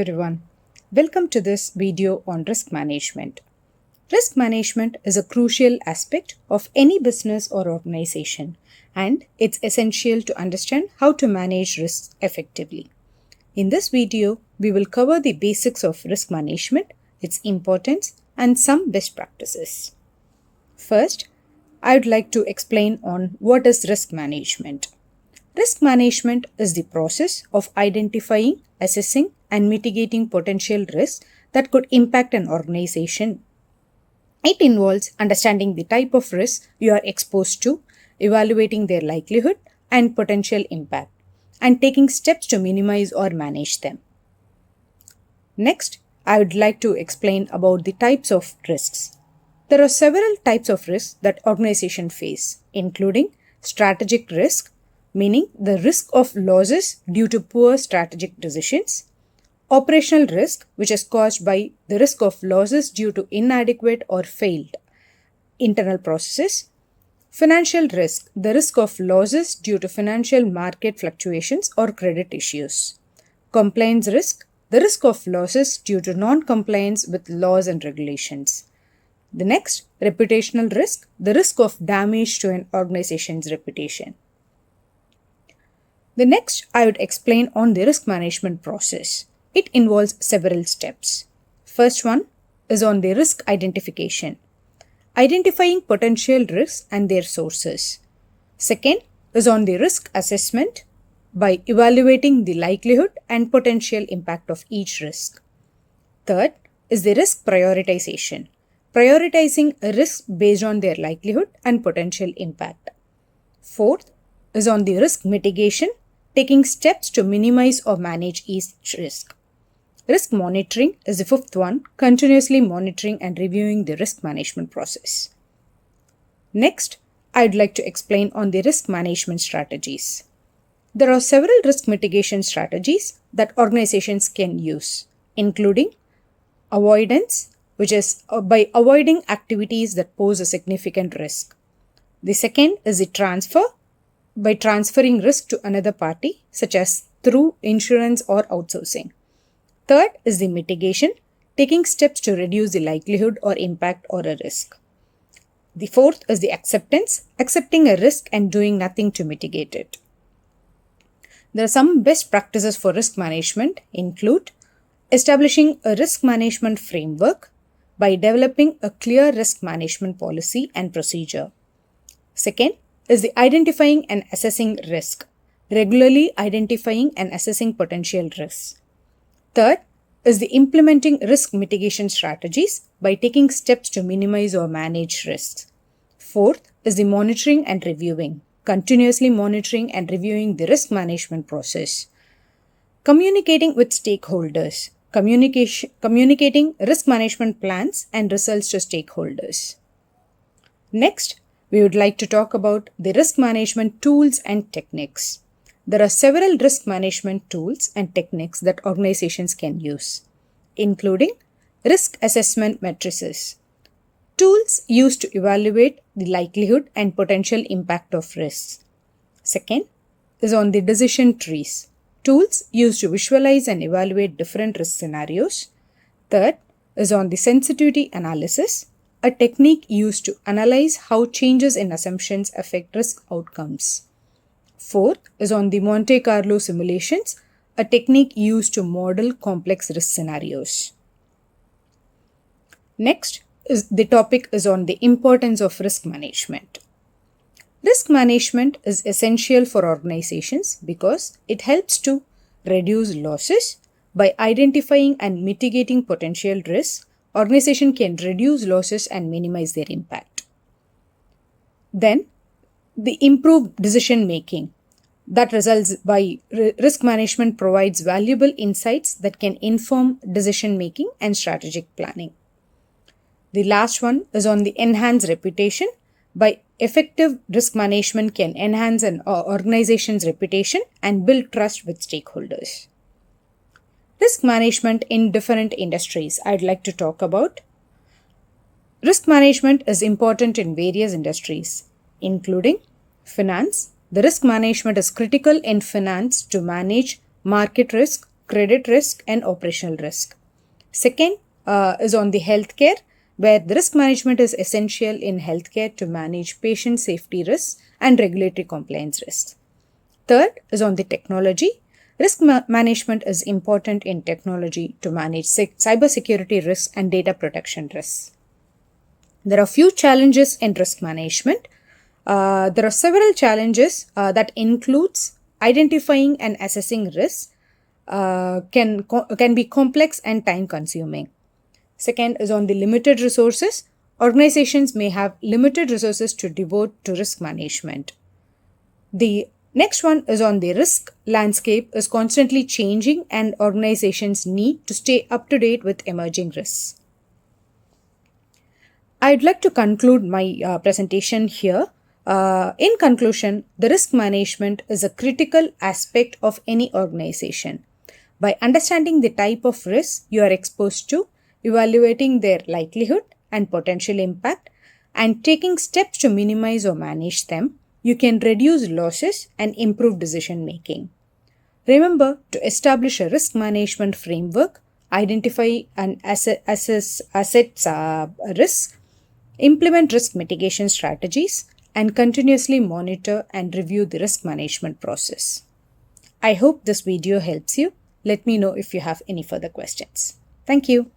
everyone. Welcome to this video on risk management. Risk management is a crucial aspect of any business or organization, and it's essential to understand how to manage risks effectively. In this video, we will cover the basics of risk management, its importance, and some best practices. First, I would like to explain on what is risk management. Risk management is the process of identifying, assessing, and mitigating potential risks that could impact an organization. It involves understanding the type of risks you are exposed to, evaluating their likelihood and potential impact, and taking steps to minimize or manage them. Next, I would like to explain about the types of risks. There are several types of risks that organizations face, including strategic risk, meaning the risk of losses due to poor strategic decisions, operational risk, which is caused by the risk of losses due to inadequate or failed internal processes, financial risk, the risk of losses due to financial market fluctuations or credit issues, compliance risk, the risk of losses due to non-compliance with laws and regulations. The next, reputational risk, the risk of damage to an organization's reputation. The next, I would explain on the risk management process. It involves several steps. First one is on the risk identification, identifying potential risks and their sources. Second is on the risk assessment by evaluating the likelihood and potential impact of each risk. Third is the risk prioritization, prioritizing a risk based on their likelihood and potential impact. Fourth is on the risk mitigation, taking steps to minimize or manage each risk. Risk monitoring is the fifth one, continuously monitoring and reviewing the risk management process. Next, I'd like to explain on the risk management strategies. There are several risk mitigation strategies that organizations can use, including avoidance, which is by avoiding activities that pose a significant risk. The second is the transfer, by transferring risk to another party, such as through insurance or outsourcing. Third is the mitigation, taking steps to reduce the likelihood or impact or a risk. The fourth is the acceptance, accepting a risk and doing nothing to mitigate it. There are some best practices for risk management include establishing a risk management framework by developing a clear risk management policy and procedure. Second is the identifying and assessing risk, regularly identifying and assessing potential risks. Third is the implementing risk mitigation strategies by taking steps to minimize or manage risks. Fourth is the monitoring and reviewing, continuously monitoring and reviewing the risk management process. Communicating with stakeholders, communicating risk management plans and results to stakeholders. Next, we would like to talk about the risk management tools and techniques. There are several risk management tools and techniques that organizations can use, including risk assessment matrices, tools used to evaluate the likelihood and potential impact of risks. Second is on the decision trees, tools used to visualize and evaluate different risk scenarios. Third is on the sensitivity analysis, a technique used to analyze how changes in assumptions affect risk outcomes. Fourth is on the Monte Carlo simulations, a technique used to model complex risk scenarios. Next, the topic is on the importance of risk management. Risk management is essential for organizations because it helps to reduce losses. By identifying and mitigating potential risks, organization can reduce losses and minimize their impact. Then, the improved decision making that results by risk management provides valuable insights that can inform decision making and strategic planning. The last one is on the enhanced reputation. By effective risk management can enhance an organization's reputation and build trust with stakeholders. Risk management in different industries. I'd like to talk about. Risk management is important in various industries, including finance. The risk management is critical in finance to manage market risk, credit risk and operational risk. Second is on the healthcare, where the risk management is essential in healthcare to manage patient safety risks and regulatory compliance risks. Third is on the technology. Risk management is important in technology to manage cybersecurity risks and data protection risks. There are few challenges in risk management. There are several challenges that includes identifying and assessing risks can be complex and time consuming. Second is on the limited resources. Organizations may have limited resources to devote to risk management. The next one is on the risk landscape is constantly changing and organizations need to stay up to date with emerging risks. I'd like to conclude my presentation here. In conclusion, the risk management is a critical aspect of any organization. By understanding the type of risk you are exposed to, evaluating their likelihood and potential impact, and taking steps to minimize or manage them, you can reduce losses and improve decision making. Remember to establish a risk management framework, identify and assess assets risks, implement risk mitigation strategies, and continuously monitor and review the risk management process. I hope this video helps you. Let me know if you have any further questions. Thank you.